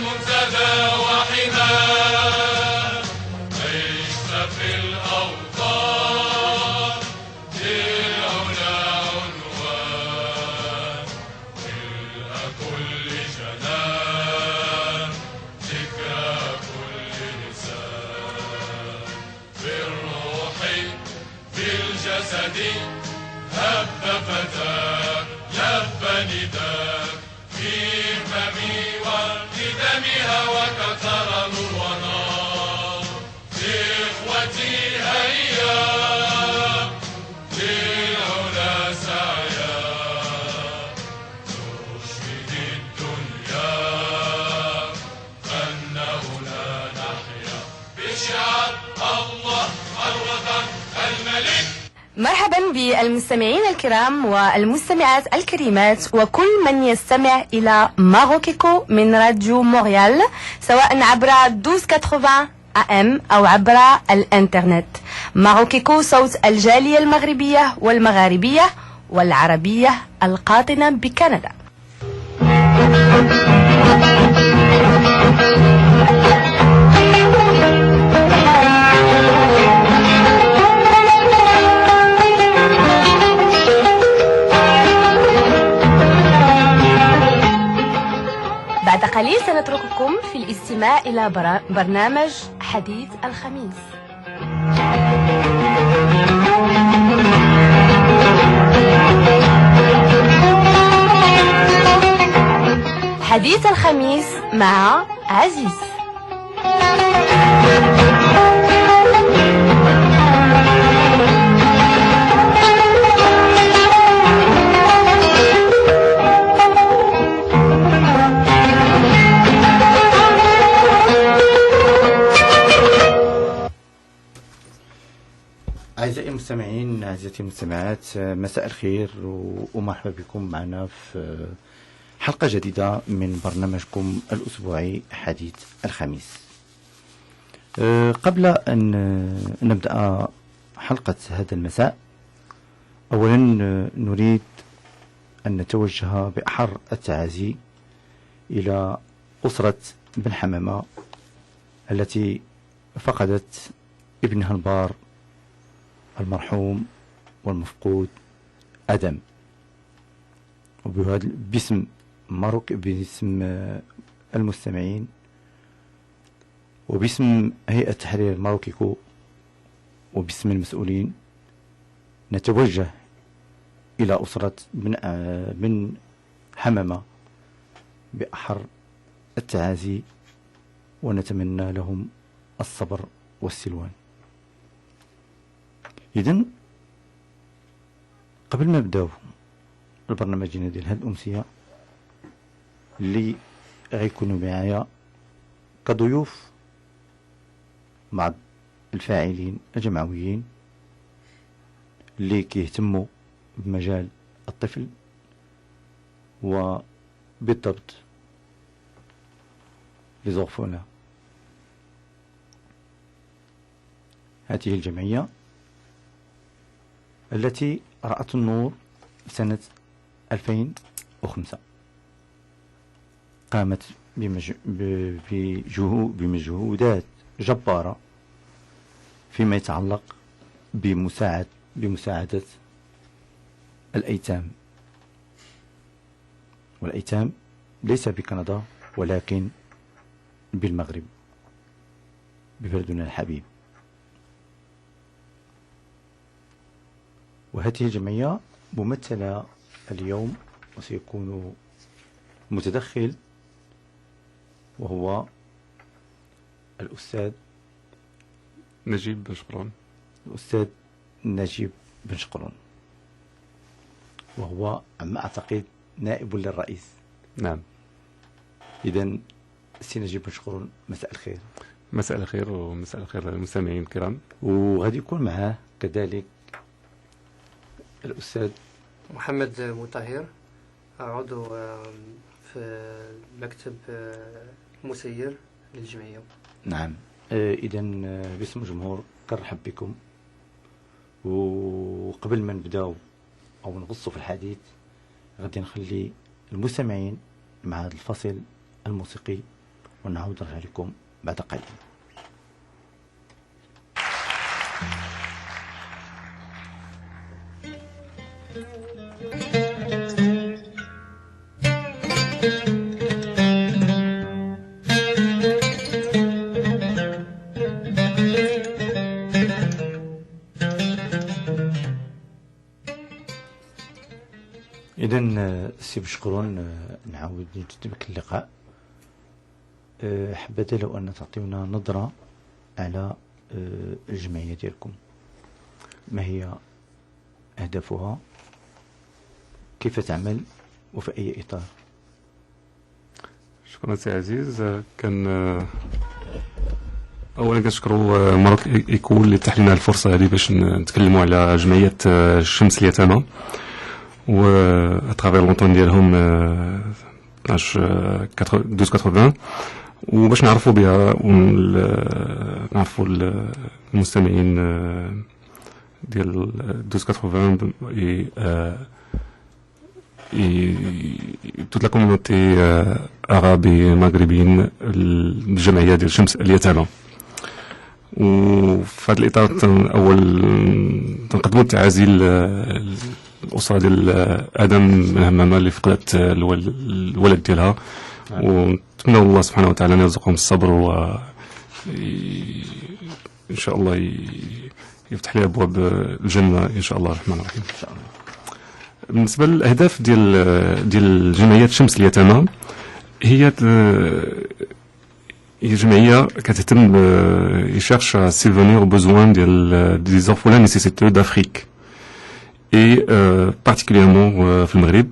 منتدى وحماه عشت في الأوطان للعلا عنوان ملء كل جنان ذكرى كل لسان بالروح بالجسد هب فتاك لب نداك في هممي ولدمها وكثر نور ونار إخوتي هيا للعلا سعيا نشهد الدنيا أن هنا نحيا بشعار الله الوطن الملك. مرحبا بالمستمعين الكرام والمستمعات الكريمات وكل من يستمع إلى ماروكيكو من راديو مونريال سواء عبر 1280 AM أو عبر الإنترنت. ماروكيكو صوت الجالية المغربية والمغاربية والعربية القاطنة بكندا. بعد قليل سنترككم في الاستماع إلى برنامج حديث الخميس. حديث الخميس مع عزيز. أعزائي المستمعين أعزائي المستمعات، مساء الخير ومرحبا بكم معنا في حلقة جديدة من برنامجكم الأسبوعي حديث الخميس. قبل أن نبدأ حلقة هذا المساء، أولا نريد أن نتوجه بأحر التعازي إلى أسرة بن حمامة التي فقدت ابنها البار المرحوم والمفقود آدم، باسم باسم المستمعين وباسم هيئة تحرير ماروكيكو وباسم المسؤولين نتوجه إلى أسرة بن حمامة بأحر التعازي ونتمنى لهم الصبر والسلوان. إذن قبل ما نبداو البرنامج ديال هاد الأمسية اللي غيكونوا معايا كضيوف مع الفاعلين الجمعويين اللي كيهتموا بمجال الطفل وبالضبط لزوفونا. هذه الجمعية التي رأت النور سنة 2005 قامت بمجهودات جبارة فيما يتعلق بمساعدة الأيتام، والأيتام ليس بكندا ولكن بالمغرب ببلدنا الحبيب. وهذه الجمعية ممثلة اليوم وسيكون متدخل وهو الأستاذ نجيب بن شقرون. الأستاذ نجيب بن شقرون، وهو عما أعتقد نائب للرئيس. نعم. إذن سي نجيب بن شقرون، مساء الخير. مساء الخير ومساء الخير للمستمعين الكرام. وغادي يكون معاه كذلك الأستاذ محمد مطهر، عضو في مكتب مسير للجمعية. نعم. إذن باسم الجمهور كنرحب بكم. وقبل ما نبداو أو نغصوا في الحديث غادي نخلي المستمعين مع هذا الفصل الموسيقي ونعود نرجع لكم بعد قليل. إذن سي بشكرون نعاود نجدد بك اللقاء. حبذا لو أن تعطينا نظرة على الجمعية ديالكم، ما هي أهدافها، كيف تعمل وفي أي إطار؟ شكرا سي عزيز. كان اولا كنشكروا ماروك ايكو اللي تاح لنا الفرصه هذه باش نتكلموا على جمعيه الشمس اليتامى و اترافير لونطون ديالهم 1280 وباش نعرفوا بها ونعرفوا المستمعين ديال 1280 et toute la communauté arabe et maghrébine الجمعية ديال شمس اليتامى. وفي هذا الإطار أول تنقدموا التعازي الأسرة ديال آدم من همامة اللي فقدت الولد ديالها، ونتمنى الله سبحانه وتعالى أن يرزقهم الصبر و إن شاء الله يفتح لي أبواب الجنة إن شاء الله الرحمن الرحيم. إن شاء الله. بالنسبة للأهداف ديال جمعية شمس اليتامى، هي جمعية كتهتم يشارش à subvenir aux besoins des orphelins nécessiteux d'Afrique et particulièrement في المغرب.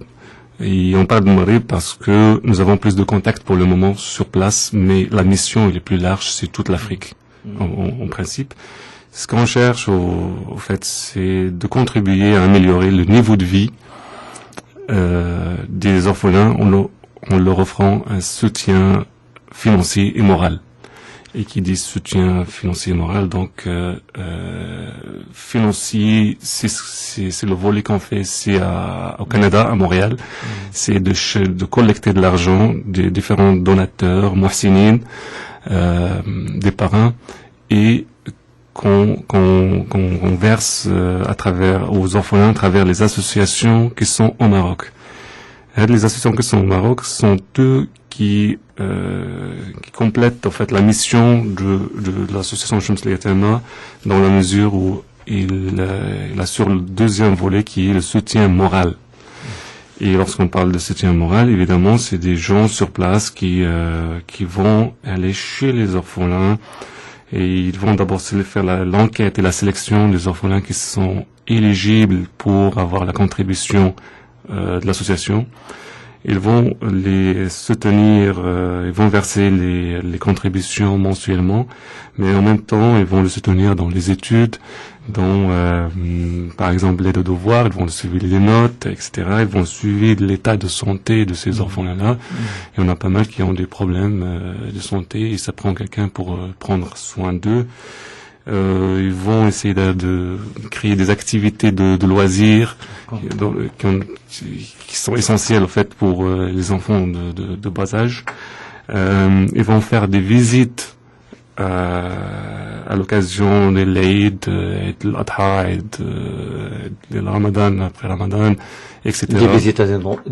Et on parle du Maghreb parce que nous avons plus de contacts pour le moment sur place, mais la mission est plus large, c'est toute l'Afrique en principe. Ce qu'on cherche au fait, c'est de contribuer à améliorer le niveau de vie des orphelins en leur offrant un soutien financier et moral. Et qui dit soutien financier et moral, donc financier, c'est le volet qu'on fait, c'est au Canada, à Montréal, c'est de collecter de l'argent des différents donateurs, muhsinines, des parrains, et qu'on verse aux orphelins à travers les associations qui sont au Maroc. Les associations qui sont au Maroc sont eux qui complètent en fait la mission de l'association Shams Al-Yatama, dans la mesure où il assure le deuxième volet qui est le soutien moral. Et lorsqu'on parle de soutien moral, évidemment, c'est des gens sur place qui vont aller chez les orphelins. Et ils vont d'abord faire l'enquête et la sélection des orphelins qui sont éligibles pour avoir la contribution de l'association. Ils vont les soutenir, ils vont verser les contributions mensuellement, mais en même temps, ils vont les soutenir dans les études, dans, par exemple, l'aide aux devoirs, ils vont suivre les notes, etc. Ils vont suivre l'état de santé de ces orphelins-là. Et on a pas mal qui ont des problèmes de santé, et ça prend quelqu'un pour prendre soin d'eux. Ils vont essayer de créer des activités de loisirs qui sont essentielles en fait pour les enfants de bas âge. Ils vont faire des visites à l'occasion de l'Aïd, de l'Adha, de Ramadan, après Ramadan, etc. Des visites à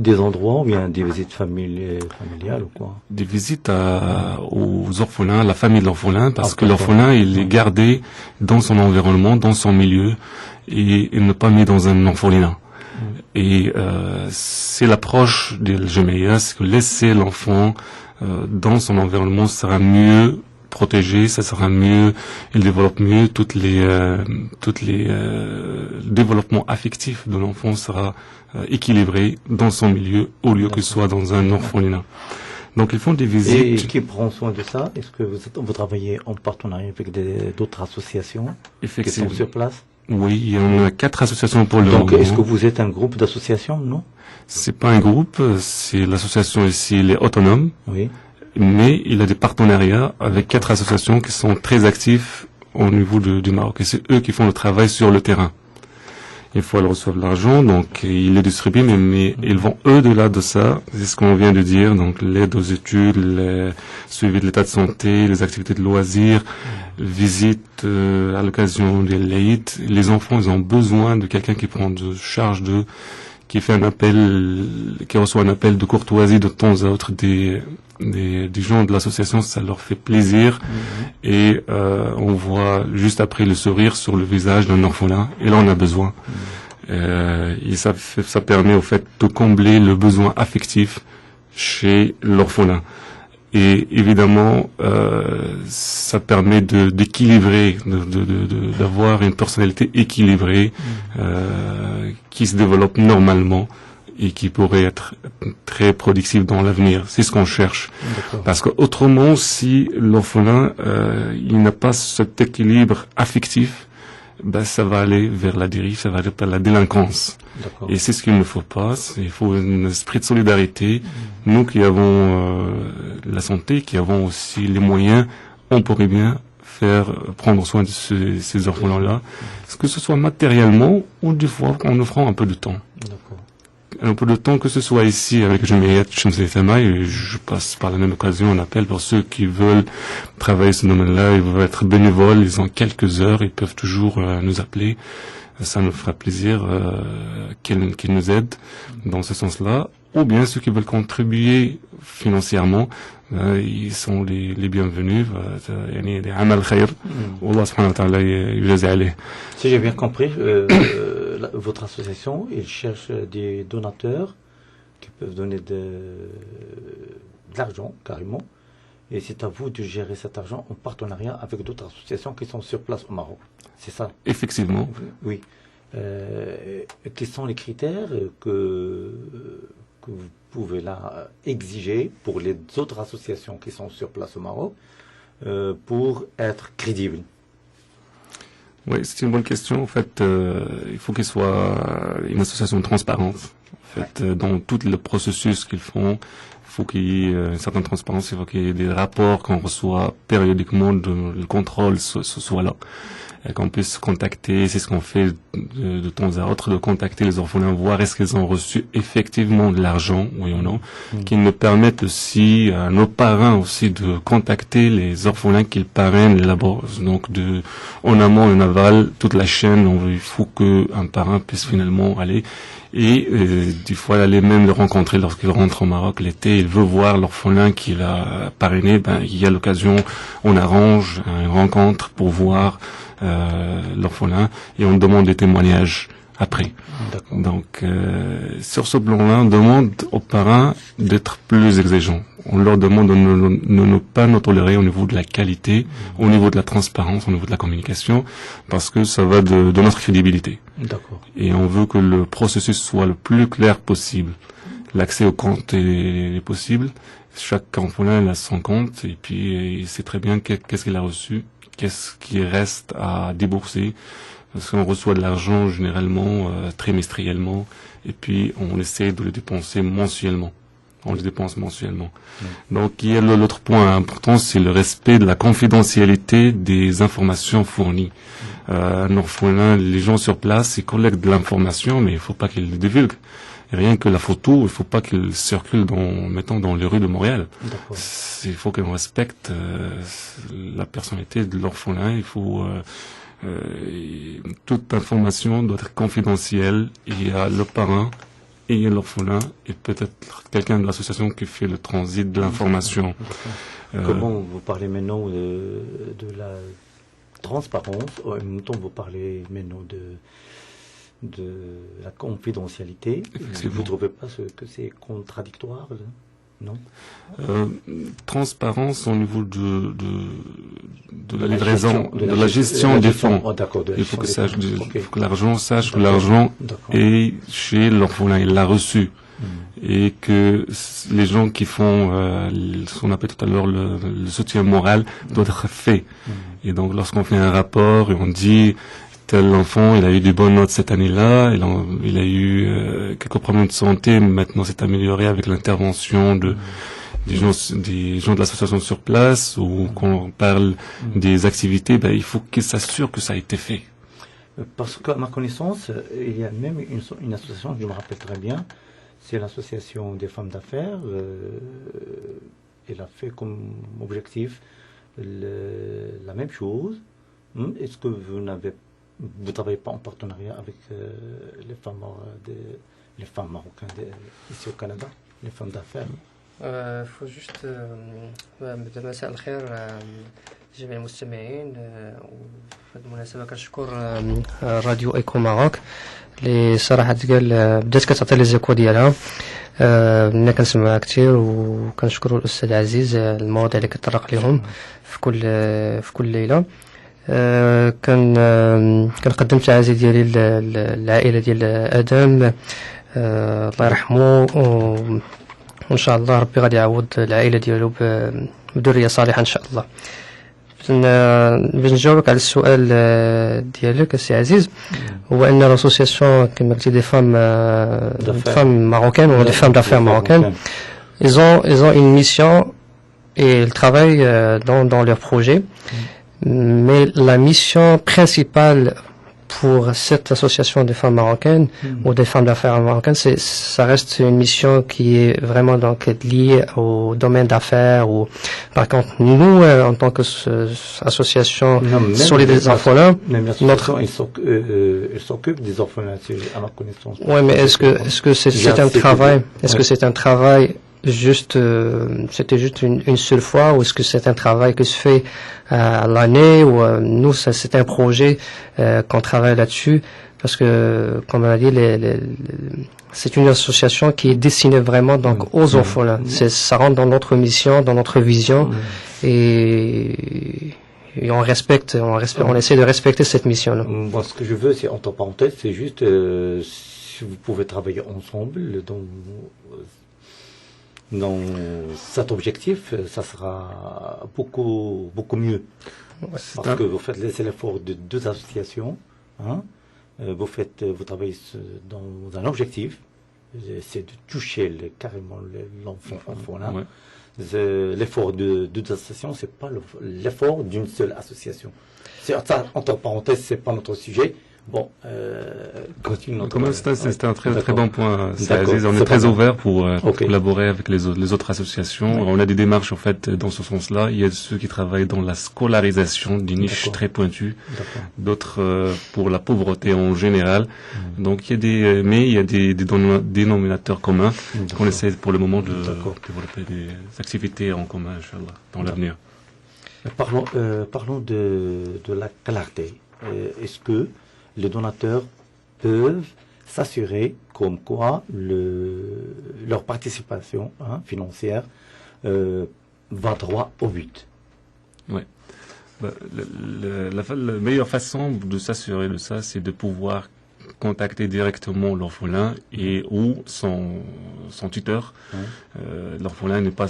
des endroits ou bien des visites familiales ou quoi? Des visites aux orphelins, à la famille de l'orphelin, parce que l'orphelin, il est gardé dans son environnement, dans son milieu, et il n'est pas mis dans un orphelinat. Et c'est l'approche de Jamia, c'est que laisser l'enfant dans son environnement sera mieux protégé, ça sera mieux, il développe mieux le développement affectif de l'enfant sera équilibré dans son milieu au lieu qu'il soit dans un orphelinat. Donc ils font des visites. Et qui prend soin de ça? Est-ce que vous travaillez en partenariat avec d'autres associations qui sont sur place? Oui, il y en a 4 associations pour le moment. Donc est-ce que vous êtes un groupe d'associations? Non? C'est pas un groupe, c'est l'association ici, les autonomes. Oui. Mais il a des partenariats avec 4 associations qui sont très actifs au niveau du Maroc. Et c'est eux qui font le travail sur le terrain. Une fois ils reçoivent l'argent, donc ils le distribuent, mais ils vont au-delà de ça. C'est ce qu'on vient de dire, donc l'aide aux études, le suivi de l'état de santé, les activités de loisirs, visites à l'occasion de l'Aïd. Les enfants, ils ont besoin de quelqu'un qui prend de charge d'eux, qui fait un appel, qui reçoit un appel de courtoisie de temps à autre des gens de l'association, ça leur fait plaisir. Et on voit juste après le sourire sur le visage d'un orphelin. Et là, on a besoin. Et ça permet au fait de combler le besoin affectif chez l'orphelin. Et évidemment, ça permet d'équilibrer, d'avoir une personnalité équilibrée qui se développe normalement et qui pourrait être très productive dans l'avenir. C'est ce qu'on cherche. Parce qu'autrement, si l'orphelin il n'a pas cet équilibre affectif, ben ça va aller vers la dérive, ça va aller vers la délinquance. Et c'est ce qu'il ne faut pas. Il faut un esprit de solidarité. Nous qui avons la santé, qui avons aussi les moyens, on pourrait bien prendre soin de ces orphelins-là, que ce soit matériellement ou des fois en offrant un peu de temps. Un peu de temps, que ce soit ici avec Jamiat Shamsi Thama, et je passe par la même occasion un appel pour ceux qui veulent travailler ce domaine-là, ils veulent être bénévoles, ils ont quelques heures, ils peuvent toujours nous appeler. Ça nous fera plaisir qu'ils nous aident dans ce sens-là. Ou bien ceux qui veulent contribuer financièrement, ils sont les bienvenus. Si j'ai bien compris, votre association, il cherche des donateurs qui peuvent donner de l'argent carrément. Et c'est à vous de gérer cet argent en partenariat avec d'autres associations qui sont sur place au Maroc. C'est ça? Effectivement. Oui. Quels sont les critères que vous pouvez là exiger pour les autres associations qui sont sur place au Maroc pour être crédibles? Oui, c'est une bonne question. En fait, il faut qu'il soit une association transparente. En fait, dans tout le processus qu'ils font, il faut qu'il y ait une certaine transparence, il faut qu'il y ait des rapports qu'on reçoit périodiquement, le contrôle soit là. Et qu'on puisse contacter, c'est ce qu'on fait de temps à autre, de contacter les orphelins, voir est-ce qu'ils ont reçu effectivement de l'argent, oui ou non, qui nous permettent aussi à nos parrains aussi de contacter les orphelins qu'ils parrainent là-bas. Donc en amont et en aval, toute la chaîne, il faut qu'un parrain puisse finalement aller. Et des fois, aller même le rencontrer lorsqu'il rentre au Maroc l'été, il veut voir l'orphelin qu'il a parrainé, il y a l'occasion, on arrange une rencontre pour voir l'orphelin et on demande des témoignages après. Donc sur ce plan-là, on demande aux parrains d'être plus exigeants. On leur demande de ne pas nous tolérer au niveau de la qualité, au niveau de la transparence, au niveau de la communication, parce que ça va de notre crédibilité. Et on veut que le processus soit le plus clair possible. L'accès au compte est possible. Chaque orphelin a son compte et puis il sait très bien qu'est-ce qu'il a reçu, qu'est-ce qui reste à débourser. Parce qu'on reçoit de l'argent généralement trimestriellement et puis on essaie de le dépenser mensuellement. On le dépense mensuellement. Donc, il y a l'autre point important, c'est le respect de la confidentialité des informations fournies. Un orphelin, les gens sur place, ils collectent de l'information, mais il faut pas qu'ils le divulguent. Rien que la photo, il faut pas qu'elle circule dans les rues de Montréal. Il faut qu'on respecte la personnalité de l'orphelin. Il faut toute information doit être confidentielle. Il y a le parrain et l'orphelin et peut-être quelqu'un de l'association qui fait le transit de l'information. Comment vous parlez maintenant de la transparence, en même temps vous parlez maintenant de la confidentialité. Vous ne trouvez pas que c'est contradictoire là? Non. Transparence au niveau de la livraison, de la gestion des fonds. Il faut que l'argent sache que l'argent est chez l'orphelin, il l'a reçu. Et que les gens qui font ce qu'on appelle tout à l'heure le soutien moral doit être fait. Et donc lorsqu'on fait un rapport et on dit tel enfant, il a eu des bonnes notes cette année-là, il a eu quelques problèmes de santé, mais maintenant c'est amélioré avec l'intervention des gens de l'association sur place, ou qu'on parle des activités, il faut qu'ils s'assurent que ça a été fait. Parce qu'à ma connaissance, il y a même une association que je me rappelle très bien, c'est l'association des femmes d'affaires. Elle a fait comme objectif la même chose. Est-ce que vous ne travaillez pas en partenariat avec les femmes marocaines ici au Canada, les femmes d'affaires? faut juste بدل مساء الخير جميع المستمعين وفي المناسبة كنشكر راديو ايكو ماروك اللي صراحة تقال بدات كتعطي لي زيكو ديالها ملي كنسمعها كثير وكنشكروا الأستاذ عزيز المواضيع اللي كتطرق لهم في كل ليلة كنقدم تعازي ديالي للعائلة ديال آدم الله يرحمه وإن شاء الله ربي غادي يعوض العائلة ديالو بذرية صالحة إن شاء الله. باش نجاوبك على السؤال ديالك السي عزيز هو ان l'association كما قلتي دي femmes marocaines ou des femmes d'affaires marocaines ils ont une mission et ils travaillent dans leur projet mais la mission principale pour cette association des femmes marocaines ou des femmes d'affaires marocaines, ça reste une mission qui est vraiment donc liée au domaine d'affaires. Ou par contre, nous, en tant qu'association sur les orphelins, ils s'occupent des orphelins, à ma connaissance. Oui, mais est-ce que c'est un travail? Est-ce que c'est un travail juste, c'était juste une seule fois, ou est-ce que c'est un travail qui se fait à l'année, ou nous, c'est un projet qu'on travaille là-dessus, parce que, comme on a dit, c'est une association qui est destinée vraiment donc aux orphelins. Ça rentre dans notre mission, dans notre vision, et on essaie de respecter cette mission-là. Moi, ce que je veux, c'est entre parenthèses, c'est juste si vous pouvez travailler ensemble dans cet objectif, ça sera beaucoup mieux. Parce que vous faites l'effort de deux associations, vous travaillez dans un objectif, c'est de toucher carrément l'enfant là. L'effort de deux associations, c'est pas l'effort d'une seule association. Ça, entre parenthèses, c'est pas notre sujet. Bon, c'est un très bon point. On est très ouvert pour collaborer avec les autres associations. On a des démarches en fait dans ce sens-là. Il y a ceux qui travaillent dans la scolarisation, des niches très pointues, d'autres pour la pauvreté en général. Donc il y a des dénominateurs communs qu'on essaie pour le moment de développer des activités en commun, Inch'Allah, dans l'avenir. Parlons de la clarté. Est-ce que les donateurs peuvent s'assurer comme quoi leur participation financière va droit au but? Oui. La meilleure façon de s'assurer de ça, c'est de pouvoir contacter directement l'orphelin ou son tuteur. L'orphelin n'est pas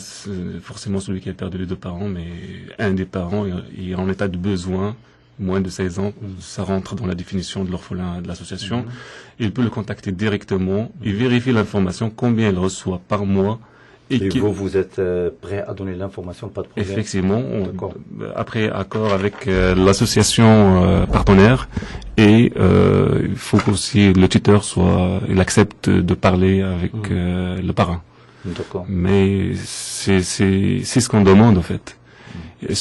forcément celui qui a perdu les deux parents, mais un des parents est en état de besoin. Moins de 16 ans, ça rentre dans la définition de l'orphelin de l'association. Il peut le contacter directement et vérifier l'information, combien il reçoit par mois. Et vous êtes prêt à donner l'information, pas de problème? Effectivement, après accord avec l'association partenaire, et il faut qu'aussi le tuteur il accepte de parler avec le parrain. D'accord. Mais c'est ce qu'on demande en fait.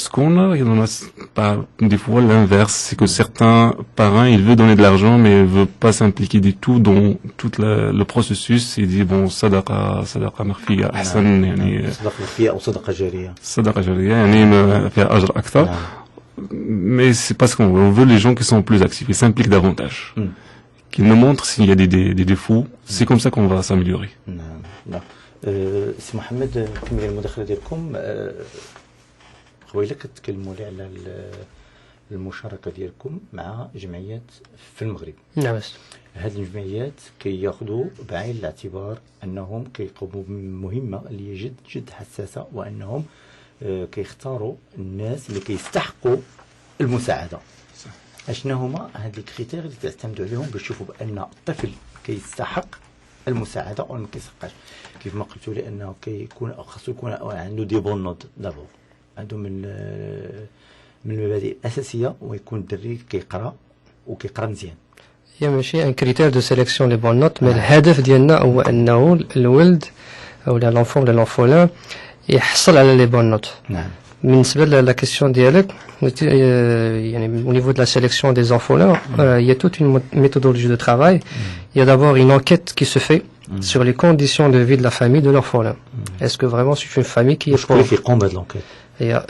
Ce qu'on a, il y en a pas, des fois l'inverse, c'est que certains parrains, ils veulent donner de l'argent, mais ils veulent pas s'impliquer du tout dans tout le processus. Ils disent bon, sadaqa marfiya ahsan, yani sadaqa marfiya ou sadaqa jariya. Sadaqa jariya, yani fiha ajr akthar. Mais c'est pas ce qu'on veut. On veut les gens qui sont plus actifs, qui s'impliquent davantage, qui nous montrent s'il y a des défauts. C'est comme ça qu'on va s'améliorer. سي محمد كمل المداخله ديالكم قبيله كتكلموا لي على المشاركه ديالكم مع جمعيات في المغرب. نعم. هذه الجمعيات كياخذوا بعين الاعتبار انهم كيقوموا بمهمه اللي هي جد حساسه، وانهم كيختاروا الناس اللي كيستحقوا المساعده. اشنا هما هاد الكريتير اللي تعتمدوا عليهم باش تشوفوا بان الطفل كيستحق المساعده او ما كيستحقش؟ كيف ما قلتوا لي انه كيكون خاصو يكون عنده دي بون نوت دابور، عنده من المبادئ الاساسيه، ويكون الدري كيقرا وكيقرا مزيان. هي ماشي ان كريتير دو سيليكسيون لي بون نوت، مي الهدف ديالنا هو انه الولد او لونفون ولا لونفولان يحصل على لي بون نوت. نعم. بالنسبه لا كيسيون ديالك يعني au niveau de la sélection des orphelins, il y a toute une méthodologie de travail. Il y a d'abord une enquête qui se fait sur les conditions de vie de la famille de l'orphelin. Est-ce que vraiment c'est une famille qui est pauvre? Il y a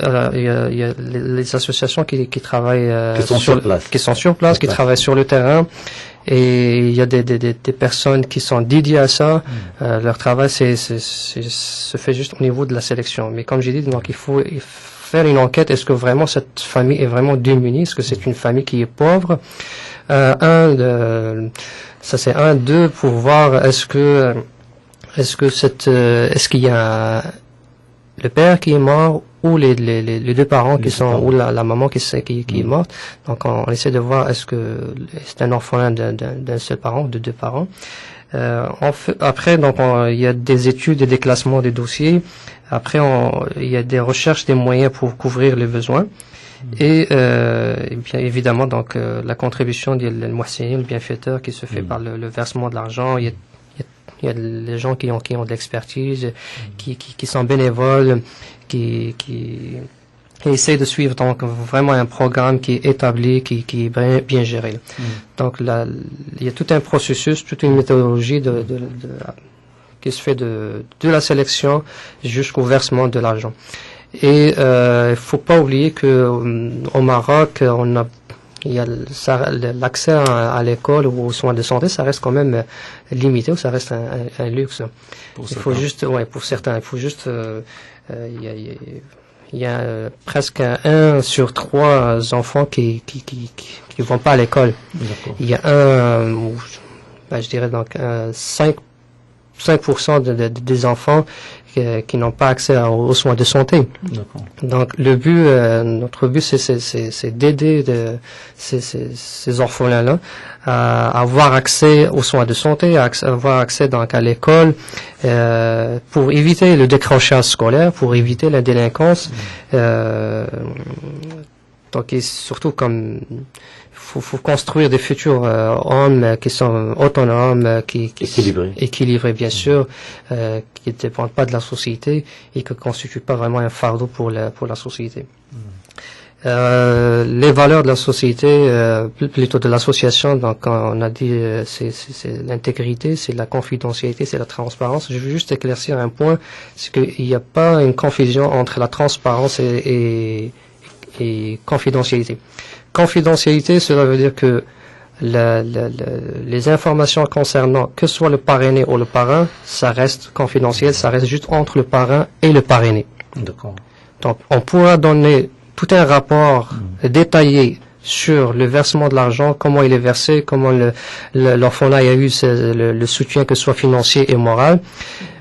les associations qui travaillent qui sont sur place, qui travaillent sur le terrain, et il y a des personnes qui sont dédiées à ça. Leur travail se fait juste au niveau de la sélection. Mais comme j'ai dit, donc il faut faire une enquête. Est-ce que vraiment cette famille est vraiment démunie? Est-ce que c'est une famille qui est pauvre? Ça c'est un. Deux, pour voir est-ce qu'il y a le père qui est mort ou les deux parents qui sont, ou la maman qui est morte. Donc on essaie de voir est-ce que c'est un orphelin d'un seul parent ou de deux parents. Après, donc il y a des études et des classements des dossiers. Après, il y a des recherches, des moyens pour couvrir les besoins. Et bien évidemment, donc la contribution du Mohsinin, le bienfaiteur, qui se fait par le versement de l'argent. Il y a les gens qui ont de l'expertise, qui sont bénévoles, qui essayent de suivre donc vraiment un programme qui est établi, qui est bien géré. Donc là, il y a tout un processus, toute une méthodologie qui se fait de la sélection jusqu'au versement de l'argent. Et il faut pas oublier que au Maroc, il y a l'accès à l'école ou aux soins de santé, ça reste quand même limité, ou ça reste un luxe. Il faut juste, pour certains, il faut juste, il y a presque 1 sur 3 enfants qui vont pas à l'école. Il y a je dirais donc 5% des enfants qui n'ont pas accès aux soins de santé. Donc notre but c'est d'aider ces orphelins-là à avoir accès aux soins de santé, à avoir accès donc à l'école, pour éviter le décrochage scolaire, pour éviter la délinquance. Donc et surtout comme faut construire des futurs hommes qui sont autonomes, équilibrés bien sûr, qui ne dépendent pas de la société et qui ne constituent pas vraiment un fardeau pour la société. Les valeurs de la société, plutôt de l'association, donc on a dit c'est l'intégrité, c'est la confidentialité, c'est la transparence. Je veux juste éclaircir un point, c'est qu'il n'y a pas une confusion entre la transparence et confidentialité. Confidentialité, cela veut dire que les informations concernant que soit le parrainé ou le parrain, ça reste confidentiel, ça reste juste entre le parrain et le parrainé. D'accord. Donc on pourra donner tout un rapport détaillé sur le versement de l'argent, comment il est versé, comment l'orphelinat a eu le soutien, que ce soit financier et moral,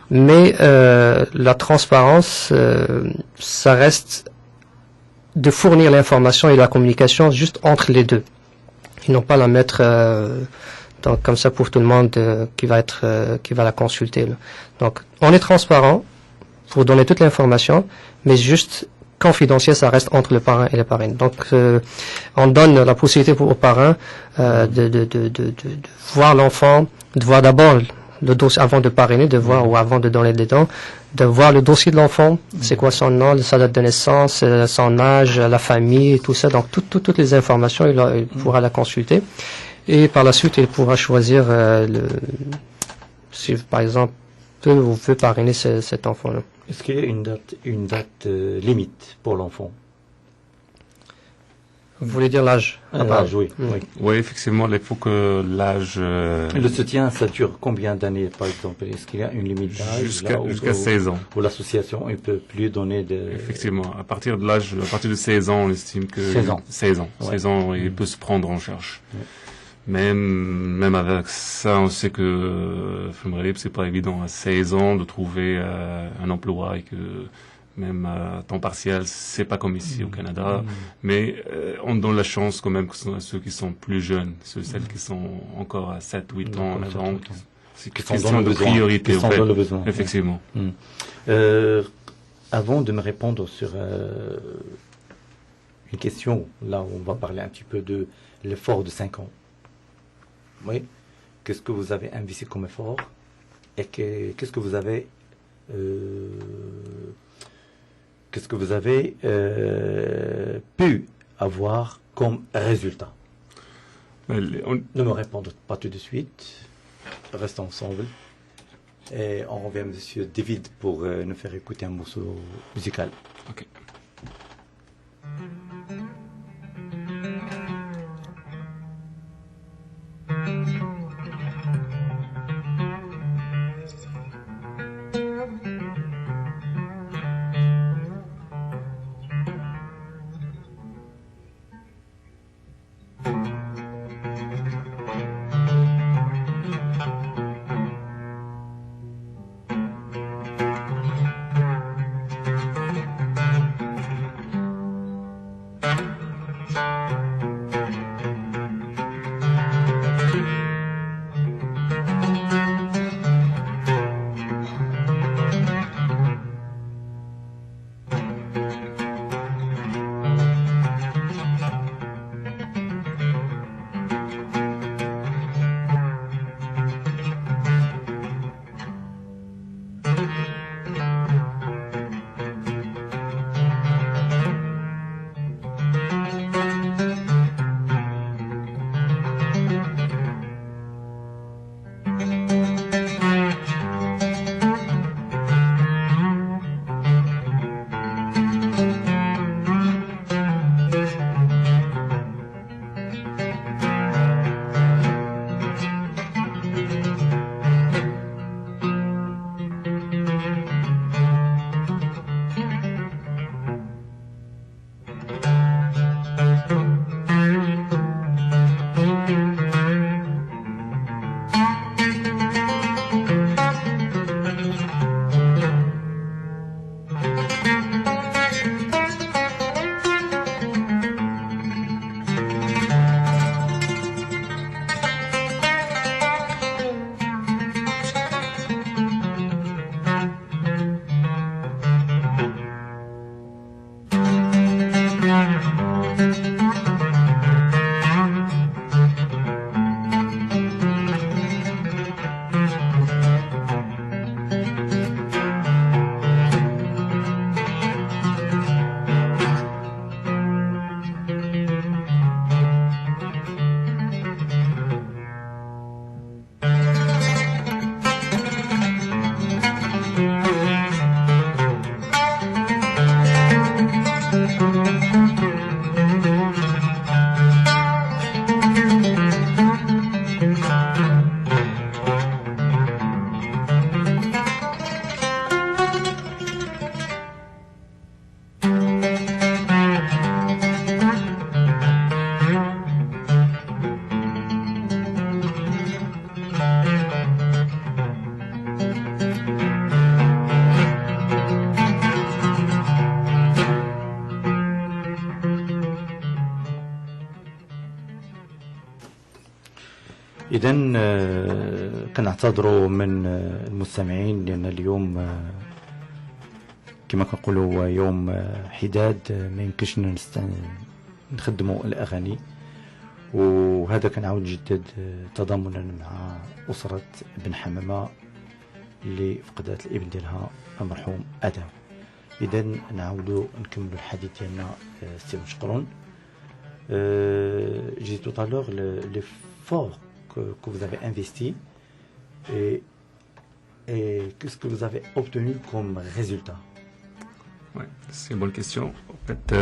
mais la transparence, ça reste de fournir l'information et la communication juste entre les deux. Ils n'ont pas la mettre donc comme ça pour tout le monde qui va la consulter. Donc on est transparent pour donner toute l'information, mais juste confidentiel, ça reste entre le parrain et le parrain. Donc on donne la possibilité au parrain de voir l'enfant, de voir d'abord le dossier avant de parrainer, de voir ou avant de donner des dons, de voir le dossier de l'enfant, c'est quoi son nom, sa date de naissance, son âge, la famille, tout ça. Donc toutes les informations, il pourra la consulter. Et par la suite, il pourra choisir si par exemple peut ou veut parrainer cet enfant-là. Est-ce qu'il y a une date limite pour l'enfant? Vous voulez dire l'âge? L'âge, oui. Oui, effectivement, il faut que l'âge... Le soutien, ça dure combien d'années, par exemple? Est-ce qu'il y a une limite d'âge? Jusqu'à 16 ans. Pour l'association, il ne peut plus donner de... Effectivement, à partir de 16 ans, on estime que... 16 ans. 16 ans. 16 ans, il peut se prendre en charge. Même avec ça, on sait que c'est pas évident à 16 ans de trouver un emploi et que même à temps partiel, c'est pas comme ici au Canada, mais on donne la chance quand même à ceux qui sont plus jeunes, celles qui sont encore à 7, 8 ans en avant, c'est question de priorité, effectivement. Avant de me répondre sur une question, là on va parler un petit peu de l'effort de 5 ans. Oui. Qu'est-ce que vous avez investi comme effort et qu'est-ce que vous avez pu avoir comme résultat? Ne me répondez pas tout de suite. Restons ensemble. Et on revient à Monsieur David pour nous faire écouter un morceau musical. Ok. إذا كنعتذروا من المستمعين لأن اليوم كما كنقولوا هو يوم حداد ما يمكنش نخدموا الأغاني، وهذا كنعاود نجدد تضامنا مع أسرة بن حمامة اللي فقدت الابن ديالها المرحوم آدم. إذا نعاودوا نكملوا الحديث ديالنا سي مشكورون. J'ai tout à l'heure l'effort que vous avez investi et qu'est-ce que vous avez obtenu comme résultat? Ouais, c'est une bonne question. En fait,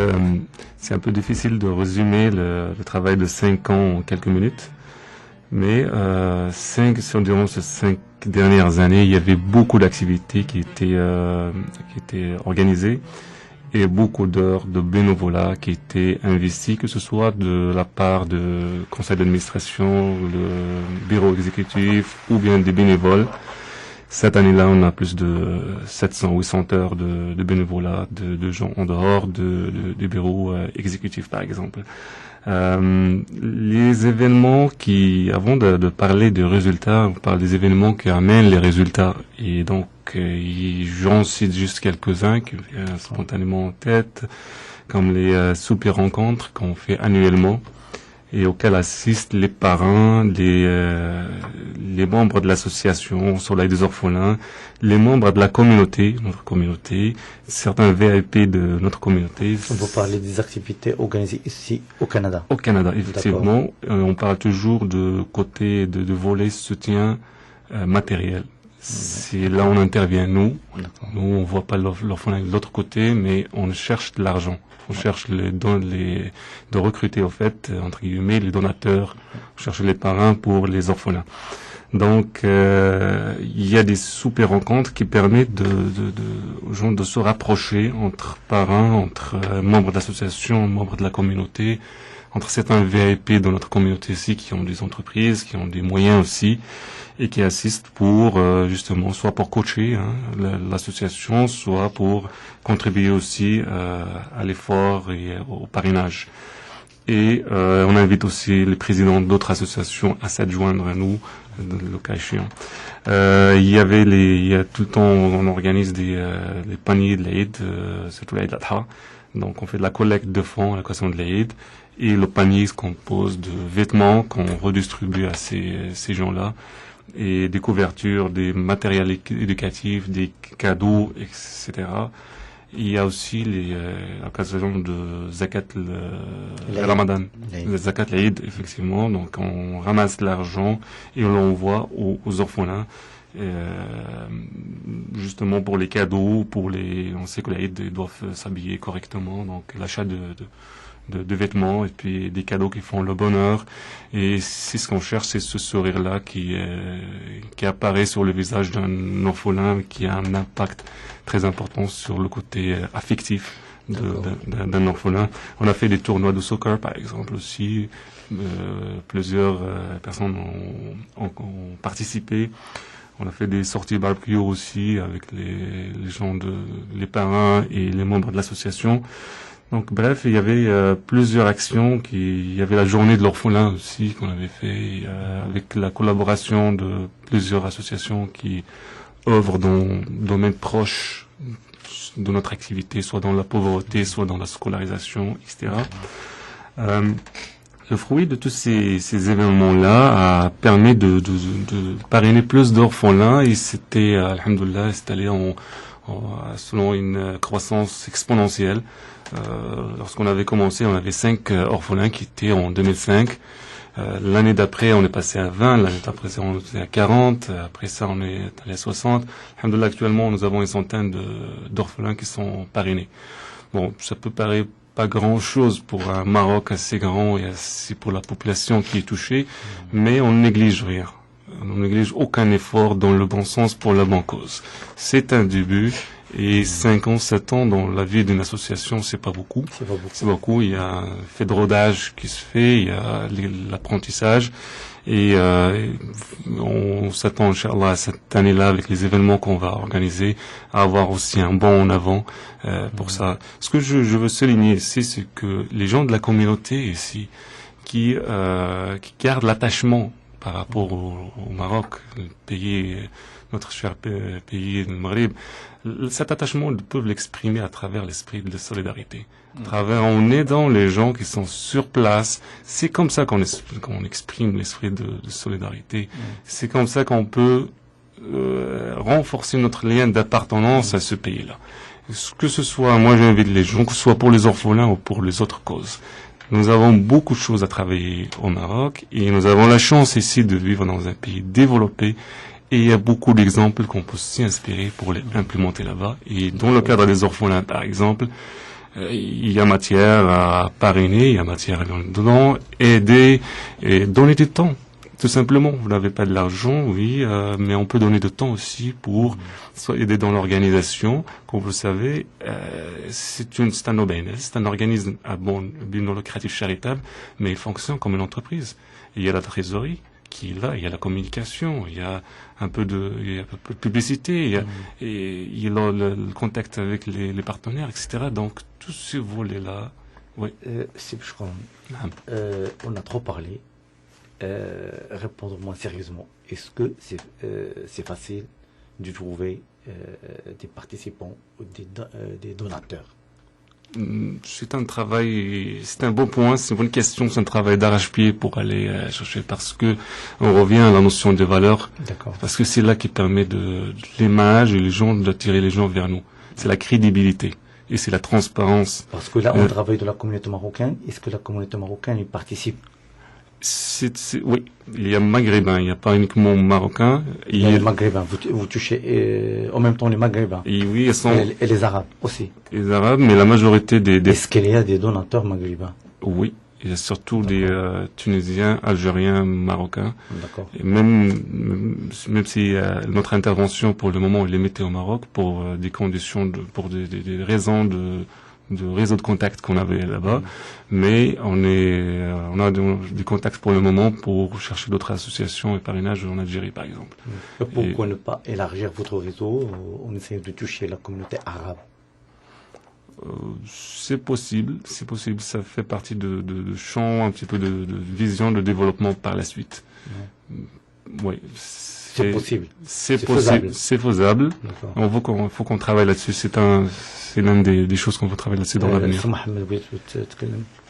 c'est un peu difficile de résumer le travail de 5 ans en quelques minutes. Mais durant ces 5 dernières années, il y avait beaucoup d'activités qui étaient organisées et beaucoup d'heures de bénévolat qui étaient investies, que ce soit de la part du conseil d'administration, le bureau exécutif ou bien des bénévoles. Cette année-là, on a plus de 700-800 heures de bénévolat, de gens en dehors du bureau exécutif, par exemple. Les événements avant de parler de résultats, on parle des événements qui amènent les résultats. Et donc, j'en cite juste quelques-uns qui viennent spontanément en tête, comme les soupers rencontres qu'on fait annuellement et auxquels assistent les parrains, les membres de l'association Soleil des Orphelins, les membres de la communauté, notre communauté, certains VIP de notre communauté. On peut parler des activités organisées ici au Canada. Au Canada, effectivement. On parle toujours de côté de volet soutien matériel. C'est là où on intervient, nous. Nous, on voit pas l'orphelin de l'autre côté, mais on cherche de l'argent. On cherche de recruter, au fait, entre guillemets, les donateurs. On cherche les parrains pour les orphelins. Donc, il y a des super rencontres qui permettent aux gens de se rapprocher entre parrains, entre membres d'associations, membres de la communauté, entre certains VIP de notre communauté ici qui ont des entreprises, qui ont des moyens aussi, et qui assistent pour justement soit pour coacher l'association, soit pour contribuer aussi à l'effort et au parrainage. Et on invite aussi les présidents d'autres associations à s'adjoindre à nous, le cas échéant. Il y a tout le temps, on organise des paniers de l'Aïd, surtout l'Aïd al-Adha. Donc on fait de la collecte de fonds à l'occasion de l'Aïd. Et le panier se compose de vêtements qu'on redistribue à ces gens-là, et des couvertures, des matériels éducatifs, des cadeaux, etc. Il y a aussi l'occasion de Zakat le Ramadan, le Zakat l'Aïd, effectivement. Donc on ramasse de l'argent et on l'envoie aux orphelins, justement pour les cadeaux, on sait que l'Aïd doivent s'habiller correctement, donc l'achat de vêtements et puis des cadeaux qui font le bonheur. Et c'est ce qu'on cherche, c'est ce sourire-là qui apparaît sur le visage d'un orphelin, qui a un impact très important sur le côté affectif d'un orphelin. On a fait des tournois de soccer, par exemple, aussi. Plusieurs personnes ont participé. On a fait des sorties barbecue aussi avec les gens les parrains et les membres de l'association. Donc bref, il y avait plusieurs actions. Il y avait la journée de l'orphelin aussi qu'on avait fait, avec la collaboration de plusieurs associations qui œuvrent dans domaines proches de notre activité, soit dans la pauvreté, soit dans la scolarisation, etc. Le fruit de tous ces événements-là a permis de parrainer plus d'orphelins, et c'était, alhamdoulilah, c'est allé selon une croissance exponentielle. Lorsqu'on avait commencé, on avait 5 orphelins qui étaient en 2005. L'année d'après, on est passé à 20. L'année d'après, on est à 40. Après ça, on est allé à 60. Alhamdoulilah, actuellement, nous avons une centaine d'orphelins qui sont parrainés. Bon, ça peut paraître pas grand-chose pour un Maroc assez grand et assez pour la population qui est touchée, mais on ne néglige rien. On ne néglige aucun effort dans le bon sens pour la bonne cause. C'est un début. Et 5 ans, 7 ans dans la vie d'une association, c'est pas beaucoup. C'est beaucoup. Il y a un fait de rodage qui se fait, il y a l'apprentissage. Et on s'attend, Inch'Allah, cette année-là, avec les événements qu'on va organiser, à avoir aussi un bond en avant pour ça. Ce que je veux souligner ici, c'est que les gens de la communauté ici, qui gardent l'attachement par rapport au Maroc, le pays, notre cher pays, le Maghreb, cet attachement, ils peuvent l'exprimer à travers l'esprit de solidarité. En aidant les gens qui sont sur place. C'est comme ça qu'on exprime l'esprit de solidarité. C'est comme ça qu'on peut renforcer notre lien d'appartenance à ce pays-là. Que ce soit, moi j'invite les gens, que ce soit pour les orphelins ou pour les autres causes. Nous avons beaucoup de choses à travailler au Maroc, et nous avons la chance ici de vivre dans un pays développé. Et il y a beaucoup d'exemples qu'on peut s'y inspirer pour les implémenter là-bas. Et dans le cadre des orphelins, par exemple, il y a matière à parrainer, il y a matière à donner, aider et donner du temps. Tout simplement, vous n'avez pas de l'argent, oui, mais on peut donner du temps aussi pour soit aider dans l'organisation. Comme vous le savez, c'est un OBNL, c'est un organisme à but non lucratif charitable, mais il fonctionne comme une entreprise. Il y a la trésorerie qui est là. Il y a la communication, il y a un peu de publicité, il y a le contact avec les partenaires, etc. Donc, tous ces volets-là, oui. Je crois, on a trop parlé. Répondre-moi sérieusement. Est-ce que c'est facile de trouver des participants ou des donateurs? C'est un travail, c'est un bon point, c'est une bonne question, c'est un travail d'arrache-pied pour aller chercher, parce que on revient à la notion de valeur. D'accord. Parce que c'est là qui permet de l'image et les gens, d'attirer les gens vers nous. C'est la crédibilité et c'est la transparence. Parce que là, on travaille de la communauté marocaine. Est-ce que la communauté marocaine y participe? Oui, il y a maghrébins, il n'y a pas uniquement marocains. Il y a les maghrébins, vous touchez en même temps les maghrébins. Et oui, et les arabes aussi. Les arabes, mais la majorité des... Est-ce qu'il y a des donateurs maghrébins? Oui, il y a surtout des Tunisiens, Algériens, Marocains. D'accord. Et même si notre intervention pour le moment est limitée au Maroc pour des conditions, pour des raisons de réseau de contacts qu'on avait là-bas, mais on a des contacts pour le moment pour chercher d'autres associations et parrainages en Algérie, par exemple. Pourquoi ne pas élargir votre réseau en essayant de toucher la communauté arabe? C'est possible, ça fait partie de champ, un petit peu de vision de développement par la suite. Oui. C'est possible. C'est faisable. Il faut qu'on travaille là-dessus. C'est l'une des choses qu'on va travailler là-dessus dans l'avenir.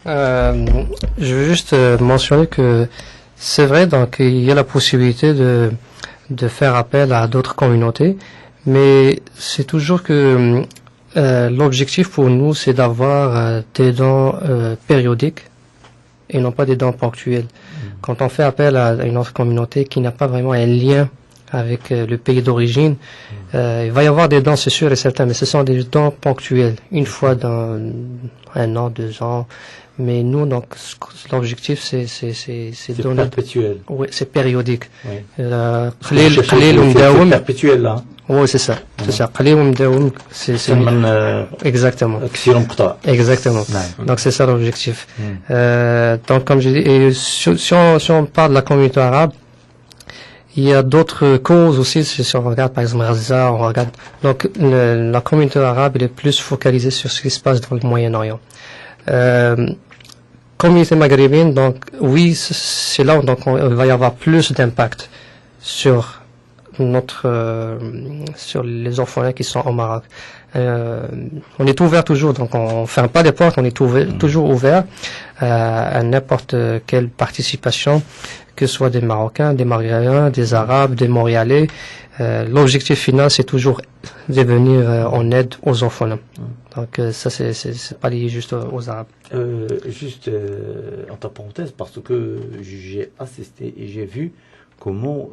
Je veux juste mentionner que c'est vrai, donc il y a la possibilité de faire appel à d'autres communautés, mais c'est toujours que l'objectif pour nous, c'est d'avoir des dons périodiques et non pas des dons ponctuels. Quand on fait appel à une autre communauté qui n'a pas vraiment un lien avec le pays d'origine, il va y avoir des dons, c'est sûr et certain, mais ce sont des dons ponctuels, une fois dans 1 an, 2 ans. Mais nous, donc, l'objectif, c'est donner... perpétuel. Oui, c'est périodique. Oui. C'est perpétuel, là. Oui, c'est ça. C'est ça. C'est exactement. Exactement. Donc, c'est ça l'objectif. Donc, comme j'ai dit, si on parle de la communauté arabe, il y a d'autres causes aussi. Si on regarde, par exemple, Gaza, on regarde. Donc, la communauté arabe, elle est plus focalisée sur ce qui se passe dans le Moyen-Orient. Communauté maghrébine, donc, oui, c'est là où donc, il va y avoir plus d'impact sur sur les orphelins qui sont au Maroc. On est ouvert toujours, donc on ferme pas les portes, on est toujours ouvert à n'importe quelle participation, que ce soit des Marocains, des Maghrébins, des Arabes, des Montréalais. L'objectif final, c'est toujours de venir en aide aux orphelins. Donc ça, c'est pas lié juste aux Arabes. Juste entre parenthèses, parce que j'ai assisté et j'ai vu comment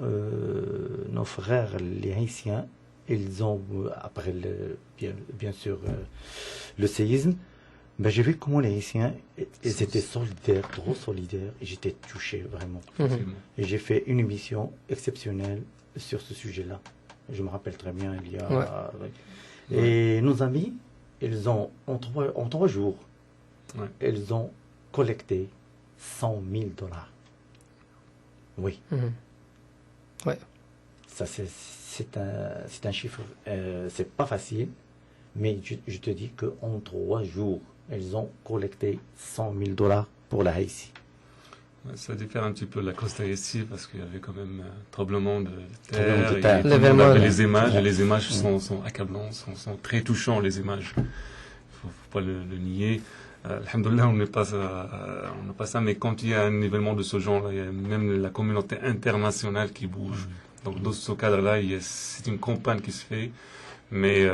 nos frères, les Haïtiens, ils ont, après bien sûr le séisme, ben j'ai vu comment les Haïtiens, ils étaient solidaires, trop solidaires, et j'étais touché vraiment. Et j'ai fait une émission exceptionnelle sur ce sujet-là. Je me rappelle très bien, il y a... Et nos amis, ils ont, en 3 jours, ils ont collecté $100 000. Oui. Ouais. Ça, c'est un chiffre, c'est pas facile, mais je te dis qu'en 3 jours, ils ont collecté $100 000 pour la Haïti. Ça diffère un petit peu de la Costa ici parce qu'il y avait quand même un tremblement de terre. L'événement, on avait les images, et les images sont accablantes, sont très touchantes, les images. Faut pas le nier. Alhamdoulilah, on n'a pas ça, mais quand il y a un événement de ce genre, il y a même la communauté internationale qui bouge. Donc dans ce cadre-là, c'est une campagne qui se fait. Mais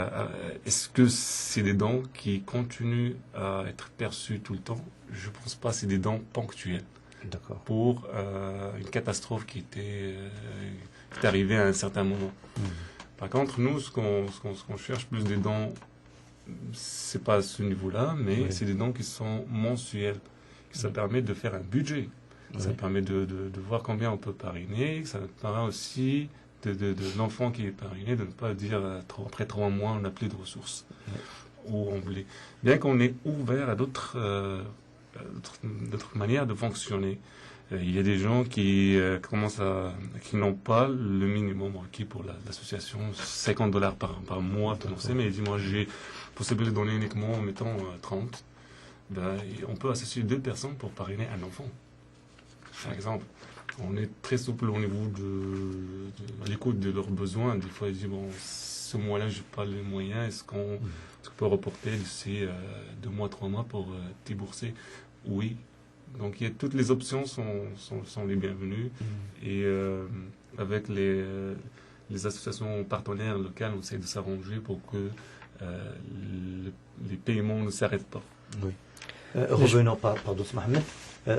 est-ce que c'est des dons qui continuent à être perçus tout le temps? Je pense pas, c'est des dons ponctuels. D'accord. Pour une catastrophe qui est arrivée à un certain moment. Par contre, nous, ce qu'on cherche plus des dons, c'est pas à ce niveau-là, mais c'est des dons qui sont mensuels. Ça permet de faire un budget. Ça permet de voir combien on peut parrainer. Ça permet aussi de l'enfant qui est parrainé, de ne pas dire après 3 mois, on n'a plus de ressources. Ou on voulait. Bien qu'on est ouvert à d'autres manières de fonctionner. Il y a des gens qui qui n'ont pas le minimum requis pour l'association, $50 par mois financé, mais ils disent moi j'ai possibilité de donner uniquement, mettons 30. Ben, on peut associer 2 personnes pour parrainer un enfant, par exemple. On est très souple au niveau à l'écoute de leurs besoins. Des fois, ils disent bon, ce mois-là, j'ai pas les moyens. Est-ce qu'on peut reporter d'ici 2 mois, 3 mois pour débourser? Oui. Donc, toutes les options sont les bienvenues. Et avec les associations partenaires locales, on essaie de s'arranger pour que les paiements ne s'arrêtent pas. Oui. Revenons, pardon, Mohamed.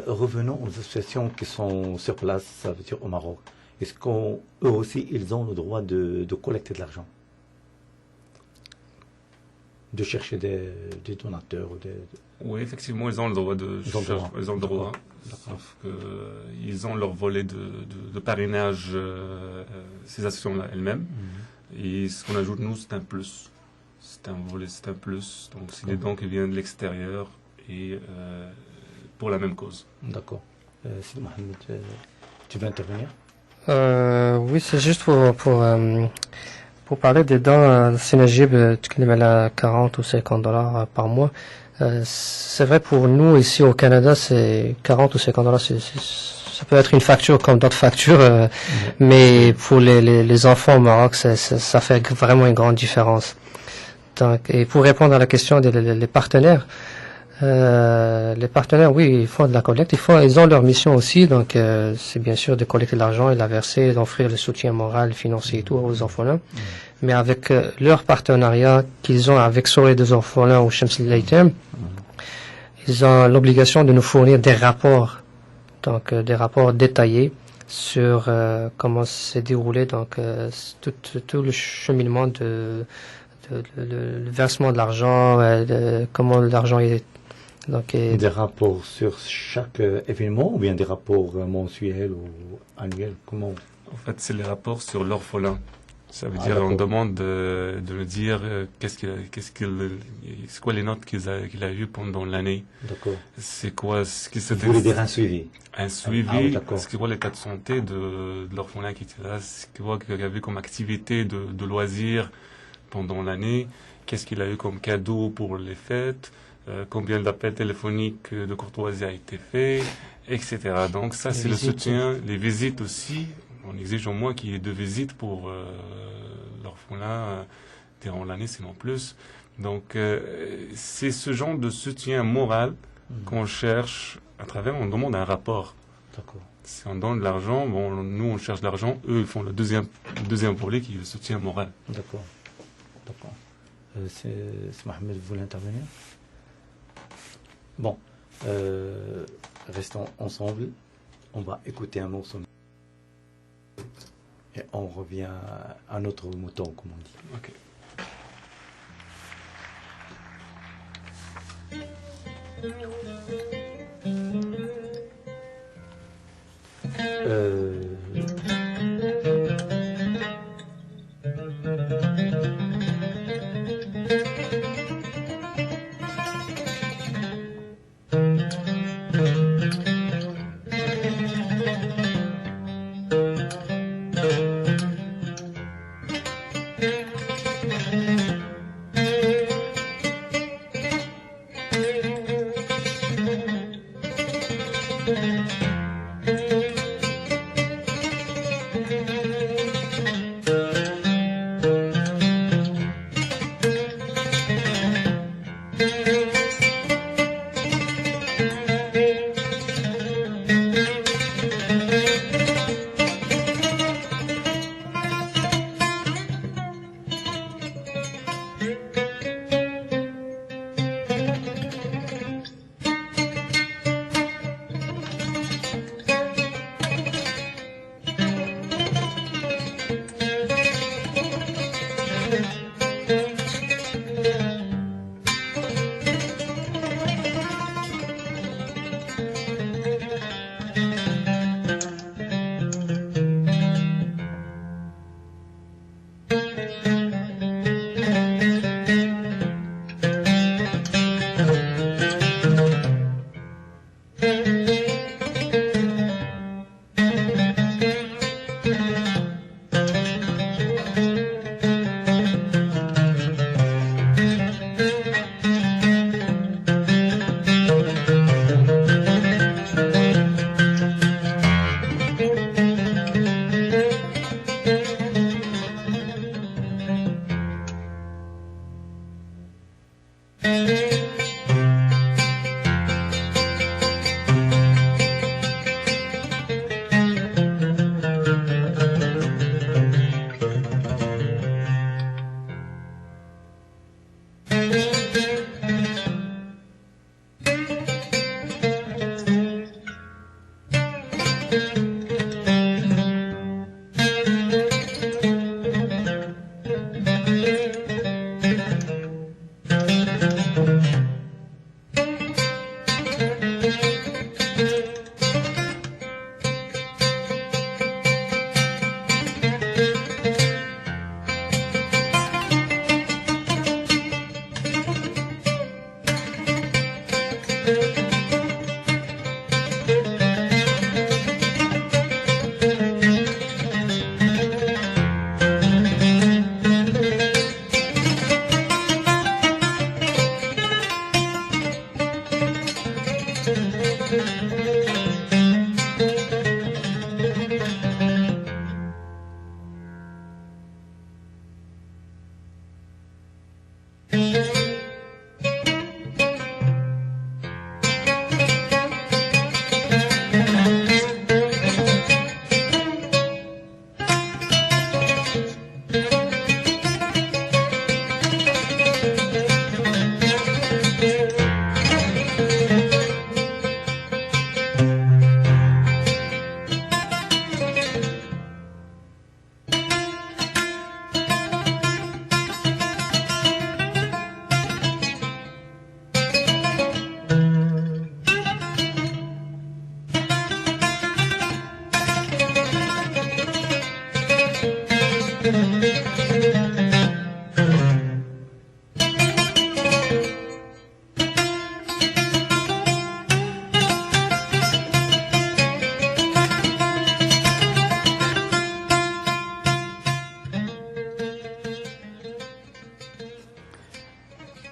Revenons aux associations qui sont sur place, ça veut dire au Maroc. Est-ce qu'eux aussi, ils ont le droit de collecter de l'argent? De chercher des donateurs ou des... Oui, effectivement, ils ont le droit ils ont le droit. Sauf qu'ils ont leur volet de parrainage, ces associations-là elles-mêmes. Et ce qu'on ajoute, nous, c'est un plus. C'est un volet, c'est un plus. Donc, c'est des dons qui viennent de l'extérieur et pour la même cause. D'accord. Sidi Mohamed, tu veux intervenir? Oui, c'est juste pour parler des dons. C'est Najib, tu connais 40 ou $50 par mois. C'est vrai pour nous ici au Canada, c'est 40 ou $50. Ça peut être une facture comme d'autres factures, mais pour les enfants au Maroc, ça fait vraiment une grande différence. Donc, et pour répondre à la question des partenaires, les partenaires, oui, ils font de la collecte, ils ont leur mission aussi, donc c'est bien sûr de collecter l'argent et la verser, d'offrir le soutien moral, financier et tout aux orphelins. Mais avec leur partenariat qu'ils ont avec Soleil des orphelins ou Shams al-Laytam, ils ont l'obligation de nous fournir des rapports, donc des rapports détaillés sur comment s'est déroulé donc tout le cheminement le versement de l'argent, comment l'argent est. Donc, des rapports sur chaque événement ou bien des rapports mensuels ou annuels? Comment? En fait, c'est les rapports sur l'orphelin. Ça veut dire, on demande de nous dire c'est quoi les notes qu'il a eues pendant l'année. D'accord. C'est quoi ce qui se Vous voulez dire un suivi? Un suivi. C'est quoi l'état de santé de l'orphelin qui était là? C'est quoi qu'il avait comme activité de loisirs pendant l'année? Qu'est-ce qu'il a eu comme cadeau pour les fêtes? Combien d'appels téléphoniques de courtoisie a été fait, etc. Donc ça, c'est le soutien. Les visites aussi. On exige au moins qu'il y ait 2 visites pour l'orphelin durant l'année, sinon plus. Donc c'est ce genre de soutien moral qu'on cherche à travers. On demande un rapport. D'accord. Si on donne de l'argent, bon, nous on cherche de l'argent. Eux ils font le deuxième volet qui est le soutien moral. D'accord. D'accord. C'est Mohamed, vous voulez intervenir? Bon, restons ensemble. On va écouter un morceau. Et on revient à notre mouton, comme on dit. Ok.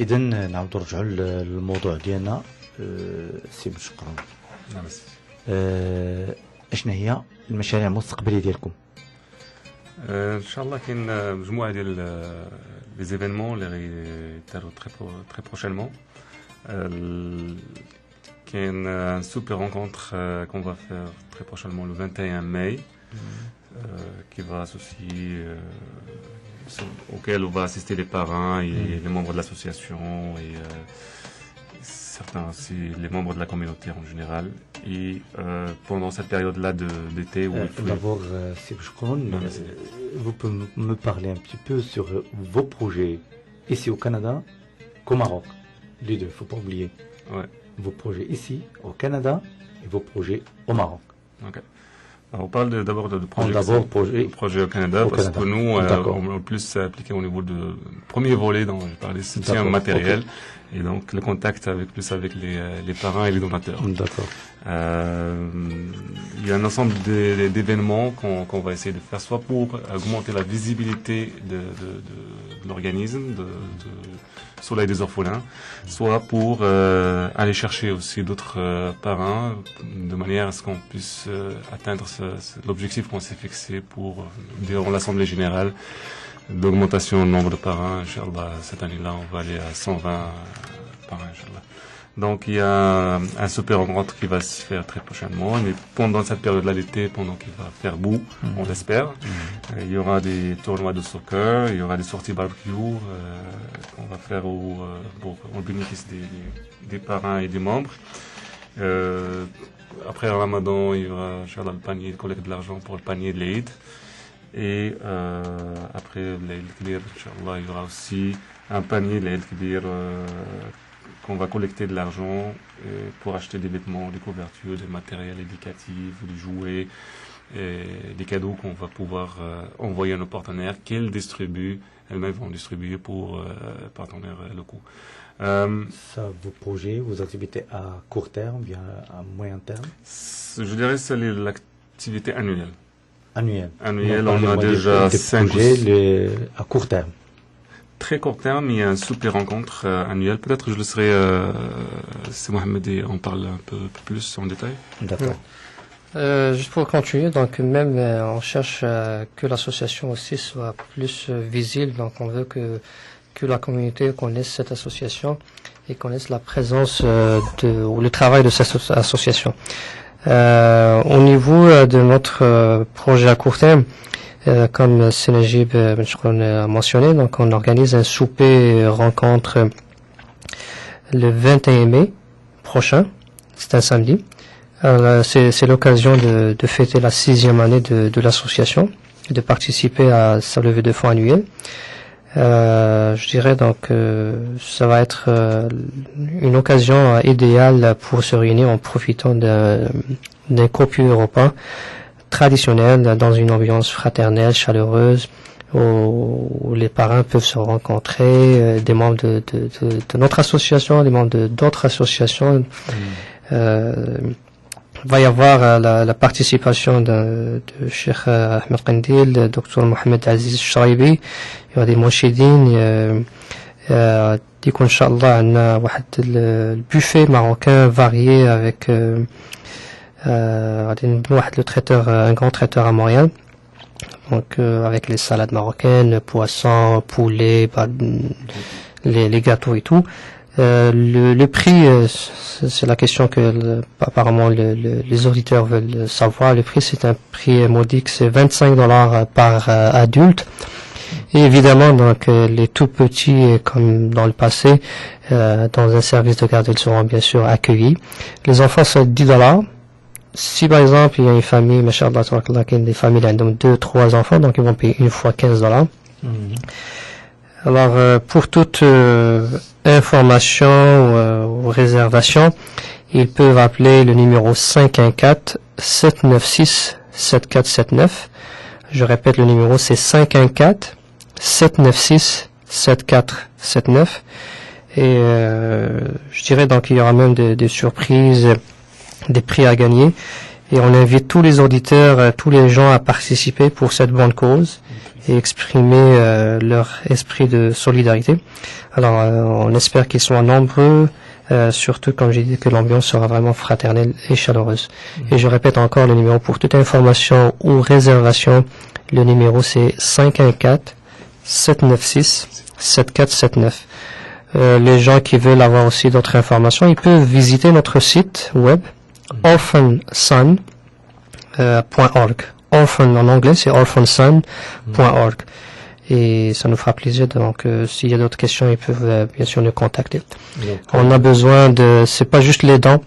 اذا نعاودوا نرجعوا للموضوع ديالنا. سي شكرا. نعم. اشنا هي المشاريع المستقبليه ديالكم؟ ان شاء الله كاين مجموعه ديال لي زيفينمون اللي غيداروا تري بروشينمون. كاين ان سوبر رونكونتر كون فا فير تري بروشينمون لو 21 ماي qui va associer auquel on va assister les parents et les membres de l'association et certains aussi les membres de la communauté en général. Et pendant cette période-là d'été où il faut... D'abord, vous pouvez me parler un petit peu sur vos projets ici au Canada qu'au Maroc. Les deux, il ne faut pas oublier. Ouais. Vos projets ici au Canada et vos projets au Maroc. Ok. Alors, on parle d'abord de projet au Canada, parce que nous, on est plus appliqué au niveau du premier volet dont j'ai parlé, c'est un matériel, et donc le contact plus avec les parents et les donateurs. D'accord. Il y a un ensemble d'événements qu'on va essayer de faire, soit pour augmenter la visibilité de l'organisme, de Soleil des orphelins, soit pour aller chercher aussi d'autres parents, de manière à ce qu'on puisse atteindre l'objectif qu'on s'est fixé pour, durant l'Assemblée générale, d'augmentation du nombre de parents. Inch'Allah, cette année-là, on va aller à 120 parents, Inch'Allah. Donc, il y a un super rencontre qui va se faire très prochainement. Mais pendant cette période-là, l'été, pendant qu'il va faire beau, on l'espère, il y aura des tournois de soccer, il y aura des sorties barbecue qu'on va faire au bénéfice des parents et des membres. Après le Ramadan, il y aura le panier, collecte de l'argent pour le panier de l'Eid. Et après l'Eid Kbir, Inch'Allah, il y aura aussi un panier de l'Eid Kbir qu'on va collecter de l'argent pour acheter des vêtements, des couvertures, des matériels éducatifs, des jouets, et des cadeaux qu'on va pouvoir envoyer à nos partenaires, qu'elles distribuent, elles-mêmes vont distribuer pour partenaires locaux. Ça, vos projets, vos activités à court terme, bien à moyen terme? Je dirais que c'est l'activité annuelle. Annuelle, on a déjà 5 projets à court terme. Très court terme, il y a un super rencontre annuelle. Peut-être que je laisserai c'est Mohamed et on parle un peu plus en détail. D'accord. Juste pour continuer, donc même on cherche que l'association aussi soit plus visible. Donc on veut que la communauté connaisse cette association et connaisse la présence ou le travail de cette association. Au niveau de notre projet à court terme, comme Sénajib a mentionné, donc on organise un souper rencontre le 21 mai prochain, c'est un samedi. C'est l'occasion de fêter la 6e année de l'association et de participer à sa levée de fonds annuelle. Je dirais donc ça va être une occasion idéale pour se réunir en profitant d'un copieux repas traditionnel dans une ambiance fraternelle, chaleureuse, où les parents peuvent se rencontrer, des membres de notre association, des membres d'autres associations. Il va y avoir la participation de Cheikh Ahmed Qandil, de Dr Mohamed Aziz Shraibi, il y aura des mouchidines, ديكون إن شاء الله عندنا واحد البوفيه ماروكان varié avec غادي نبنيو واحد لو traiteur, un grand traiteur à Montréal, donc avec les salades marocaines, poisson, poulet, les gâteaux et tout. Le prix, c'est la question que apparemment les auditeurs veulent savoir. Le prix, c'est un prix modique, c'est $25 par adulte. Et évidemment, donc les tout petits, comme dans le passé, dans un service de garde, ils seront bien sûr accueillis. Les enfants, c'est $10. Si par exemple il y a une famille, machallah, des familles qui ont 2-3 enfants, donc ils vont payer une fois $15. Alors pour toute information ou réservation, ils peuvent appeler le numéro 514-796-7479. Je répète, le numéro c'est 514-796-7479. Et je dirais donc il y aura même des surprises, des prix à gagner. Et on invite tous les auditeurs, tous les gens à participer pour cette bonne cause et exprimer leur esprit de solidarité. Alors, on espère qu'ils soient nombreux, surtout comme j'ai dit que l'ambiance sera vraiment fraternelle et chaleureuse. Et je répète encore le numéro pour toute information ou réservation. Le numéro c'est 514-796-7479. Les gens qui veulent avoir aussi d'autres informations, ils peuvent visiter notre site web orphanson.org. Orphan en anglais c'est orphanson.org. Et ça nous fera plaisir. Donc, s'il y a d'autres questions, ils peuvent bien sûr nous contacter. On a besoin de, c'est pas juste les dents.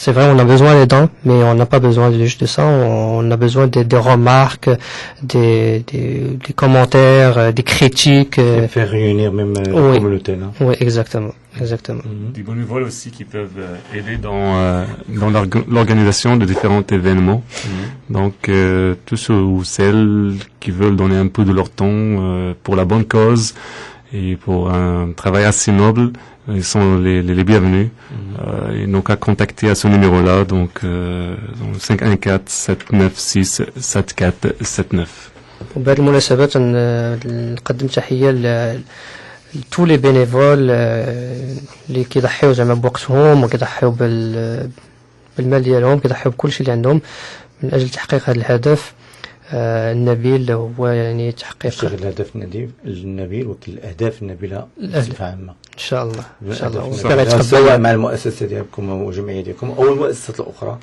C'est vrai, on a besoin des dents, mais on n'a pas besoin juste de ça. On a besoin des remarques, des commentaires, des critiques. Faire réunir même la communauté, non? Oui, exactement. Exactement. Des bénévoles aussi qui peuvent aider dans l'organisation de différents événements. Donc, tous ceux ou celles qui veulent donner un peu de leur temps pour la bonne cause et pour un travail assez noble, ils sont les bienvenus. Ils n'ont qu'à contacter à ce numéro-là, donc 514-796-7479. وبهذه المناسبات نقدم تحية tous les bénévoles اللي كيضحيو زعما بوقتهم وكيضحيو بالمال ديالهم، كيضحيو بكل شيء اللي عندهم من اجل تحقيق هذا الهدف النبيل، هو يعني تحقيق الهدف النبيل وكل الاهداف النبيله بصفه عامه ان شاء الله. ان شاء الله سواء مع المؤسسه ديالكم او الجمعيه ديالكم او المؤسسات الاخرى.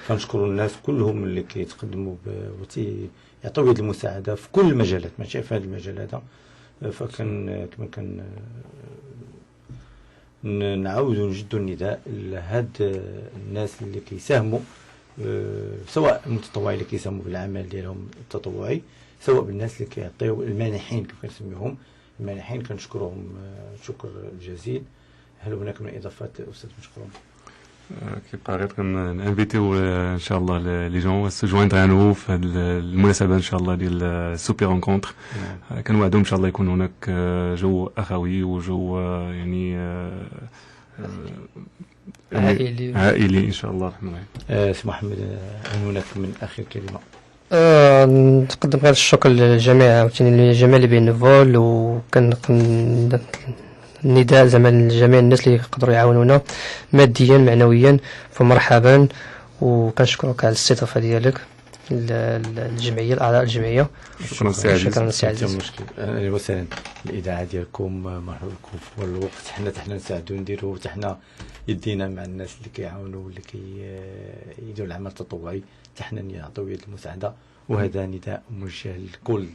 فنشكروا الناس كلهم اللي كيتقدموا يعطيو يد المساعده في كل المجالات، ماشي في هذا المجال هذا. فكان كما كان نعاودوا نجدوا النداء لهاد الناس اللي كيساهموا، سواء المتطوعين اللي كيساهموا بالعمل ديالهم التطوعي، سواء بالناس اللي كيعطيو المانحين كيف كنسميهم المانحين، كنشكرهم شكر جزيل. هل هناك من اضافات استاذ مشكورون؟ كيبقى غير كنانفيتيو ان شاء الله لي جون se joindre à nous في المناسبه ان شاء الله ديال السوبر رونكونتر. كنوعدوا ان شاء الله يكون هناك جو اخوي وجو يعني عائلي ان شاء الله الرحمن الرحيم. سي محمد، هناك من اخر كلمه. نقدم غير الشكر للجميع عاوتاني لجميع لي بينفول، وكان النداء زعما لجميع الناس اللي يقدروا يعاونونا ماديا معنويا، فمرحبا. وكنشكرك على الاستضافه ديالك الجمعيه، الاعضاء الجمعيه. شكرا سي عزيز. اهلا وسهلا. الاذاعه ديالكم مرحبا بكم في الوقت. حنا نساعدوا نديروا حنا يدينا مع الناس اللي كيعاونوا واللي كيديروا العمل التطوعي، حنا نعطيو يد المساعده. وهذا نداء موجه لكل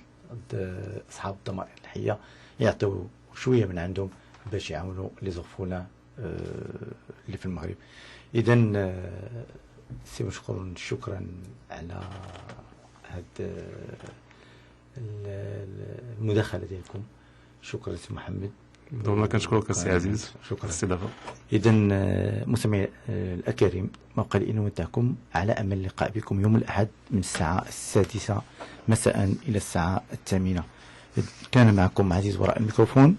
اصحاب الضمائر الحيه يعطيو شويه من عندهم باش يعاونوا لي زوفونا اللي في المغرب. اذا سي مشكور، شكرا على هاد المداخله ديالكم. شكرا سي محمد. دوما كنشكرك سي عزيز، شكرا الاستضافه. اذا مستمعي الاكارم، موقع الإنو تاعكم على امل اللقاء بكم يوم الاحد من الساعه 6 مساء الى الساعه 8. كان معكم عزيز وراء الميكروفون،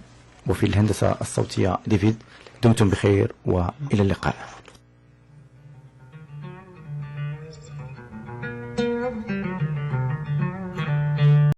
وفي الهندسه الصوتيه ديفيد. دمتم بخير والى اللقاء.